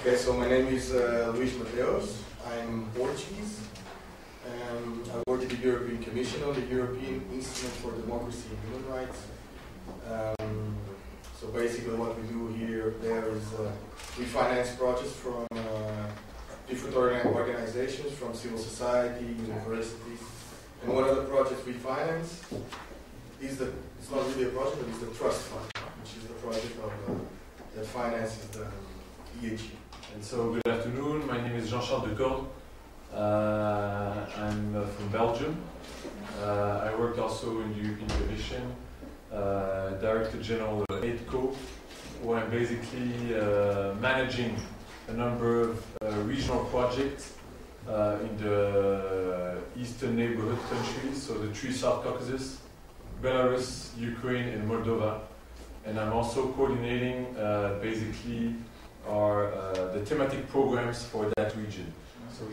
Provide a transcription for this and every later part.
Okay, so my name is Luis Mateus. I'm Portuguese. I work at the European Commission on the European Instrument for Democracy and Human Rights. So basically what we do here there is we finance projects from different organizations, from civil society, universities. And one of the projects we finance is it's not really a project, but it's the Trust Fund, which is the project that finances the EHU. And so, good afternoon, my name is Jean Charles. I'm from Belgium. I worked also in the European Commission, Director General of EDCO, where I'm basically managing a number of regional projects in the eastern neighborhood countries, so the three South Caucasus, Belarus, Ukraine, and Moldova. And I'm also coordinating basically the thematic programs for that region. So,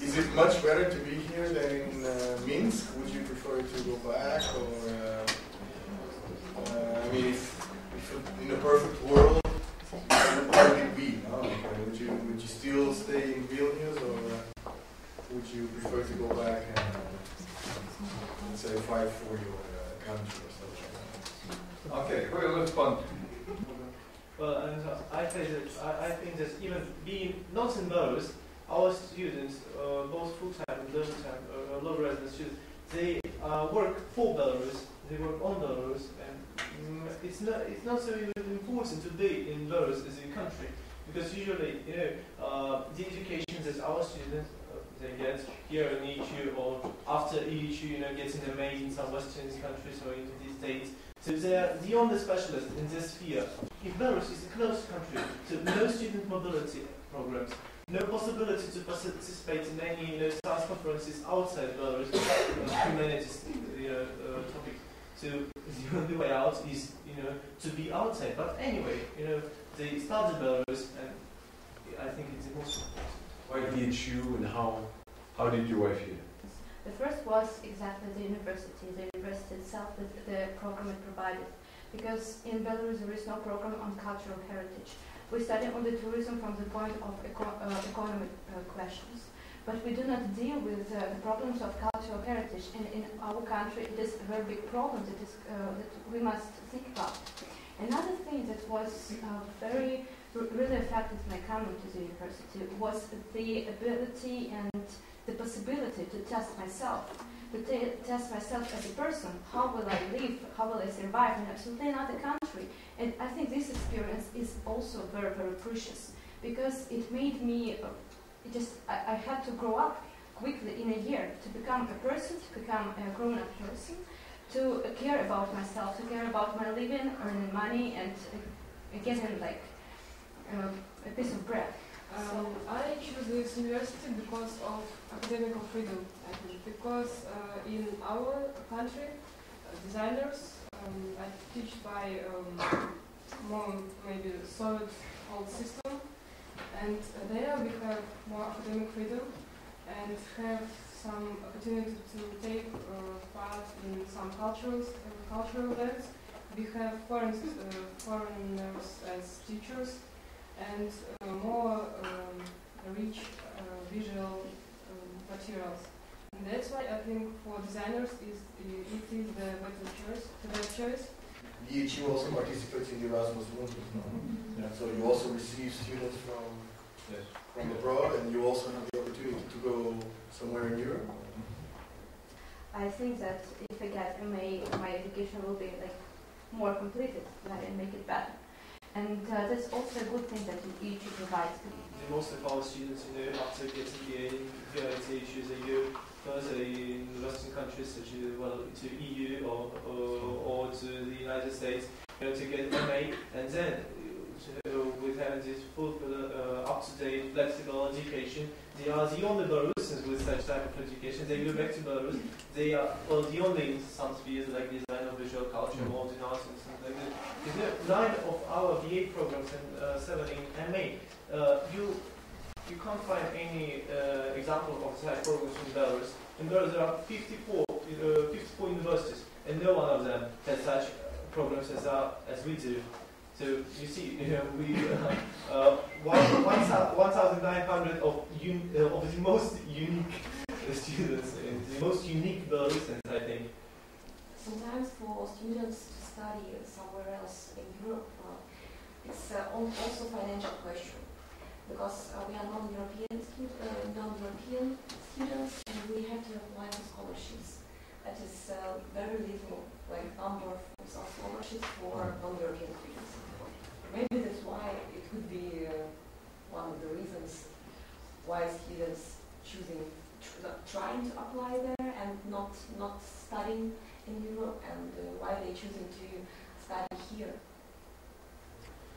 is it much better to be here than in Minsk? Would you prefer to go back, or I mean, if in a perfect world, where would it be? Oh, okay. Would you still stay in Vilnius, or would you prefer to go back and let's say fight for your country or something? okay, who will respond? Well, I think that even being not in Belarus, our students, both full-time and long-time, low resident students, they work for Belarus, they work on Belarus, and it's not so important to be in Belarus as a country, because usually, the education that our students they get here in EHU or after EHU, getting a MA in some Western countries or into the States. So they are the only specialists in this sphere. If Belarus is a closed country, so no student mobility programs, no possibility to participate in any science conferences outside Belarus, humanities topics. So the only way out is to be outside. But anyway, they started Belarus, and I think it's the most important. Why EHU and how did you arrive here? The first was exactly the university itself, the program it provided. Because in Belarus there is no program on cultural heritage. We study only tourism from the point of economic questions. But we do not deal with the problems of cultural heritage. And in our country it is a very big problem that we must think about. Another thing that was really affected my coming to the university was the ability and the possibility to test myself as a person. How will I live? How will I survive in absolutely another country? And I think this experience is also very, very precious, because it made me, I had to grow up quickly in a year to become a person, to become a grown-up person, to care about myself, to care about my living, earning money, and getting like a piece of bread. I choose this university because of academic freedom, I think. Because in our country, designers are taught by more maybe Soviet old system, and there we have more academic freedom and have some opportunity to take part in some cultural events. We have foreigners as teachers, and more rich visual materials. And that's why I think for designers it is the better choice. EHU also participates in the Erasmus movement, no? Yeah. So you also receive students from abroad, and you also have the opportunity to go somewhere in Europe. I think that if I get MA, my education will be like more completed, and make it better. And that's also a good thing that EHU provides. Most of our students, after getting the issues, they go further in Western countries such as to EU or to the United States, to get MA, and then with having this full up-to-date, flexible education, they are the only Belarusians with such type of education. They go back to Belarus. They are the only in some spheres like design or visual culture, modern art, and something like that. 9 of our BA programs and 7 in MA. You can't find any example of such programs in Belarus. In Belarus there are 54 universities, and no one of them has such programs as we do. So you see, we 1,900 of the most unique students, the most unique Belarusians, I think. Sometimes for students to study somewhere else in Europe, it's also a financial question, because we are non-European students, and we have to apply for scholarships. That is very little, like number of scholarships for non-European students. Maybe that's why it could be one of the reasons why students trying to apply there and not studying in Europe, and why they're choosing to study here.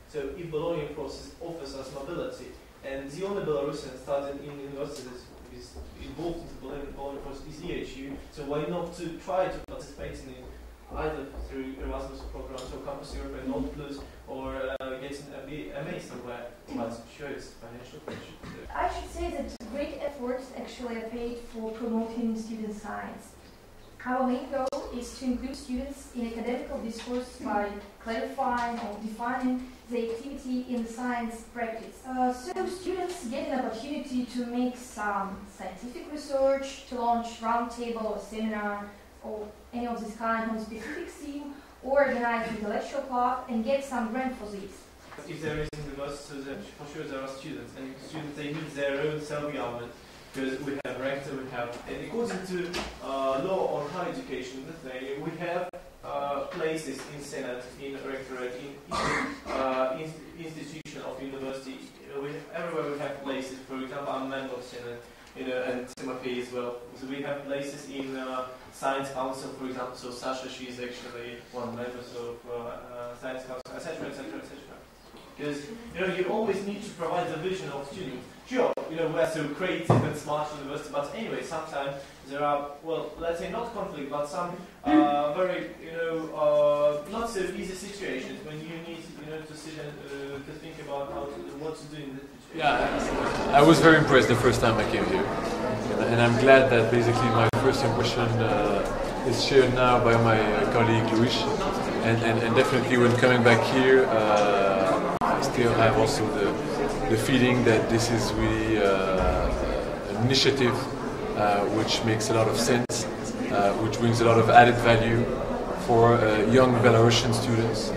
So if Bologna process offers us mobility, and the only Belarusian studying in university that is involved in the Bologna process is EHU, so why not to try to participate in it, either through Erasmus programs or Campus Europe and Nord Plus, or getting a MA somewhere, but sure it's financial question. I should say that great efforts actually are paid for promoting student science. Our main goal is to include students in academic discourse by clarifying or defining the activity in science practice. So students get an opportunity to make some scientific research, to launch roundtable or seminar or any of this kind on a specific theme, or organize an intellectual club and get some grant for this. If there is a university, then for sure there are students, and students they need their own self-government, because we have rector, we have, and according to law on higher education, we have places in Senate, in rectorate, in institution of university. Everywhere we have places. For example, I'm a member of Senate, and Timothy as well. So we have places in Science Council, for example. So Sasha, she is actually one member of Science Council, etc., etc., etc. Because you always need to provide the vision of students. Sure, we're so creative and smart university, but anyway, sometimes there are, well, let's say not conflict, but some very, not so easy situations when you need, to sit and to think about what to do in the situation. Yeah, I was very impressed the first time I came here, and I'm glad that basically my first impression is shared now by my colleague Luis, and definitely when coming back here, I still have also the feeling that this is really an initiative which makes a lot of sense, which brings a lot of added value for young Belarusian students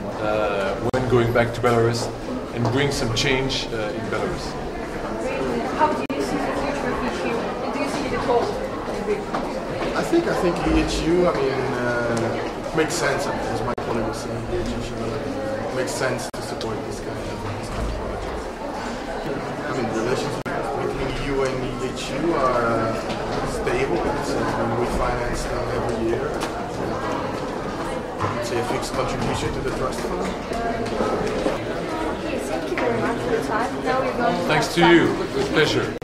when going back to Belarus and bring some change in Belarus. How do you see the future of EHU? And do you see it at all? I think EHU, makes sense. As my colleague was saying, EHU makes sense to support this kind of project. The relations between EU and EHU are stable. We finance them every year. It's a fixed contribution to the trust fund. Okay, thank you very much for your time. Now we're going to Thanks to you. With pleasure.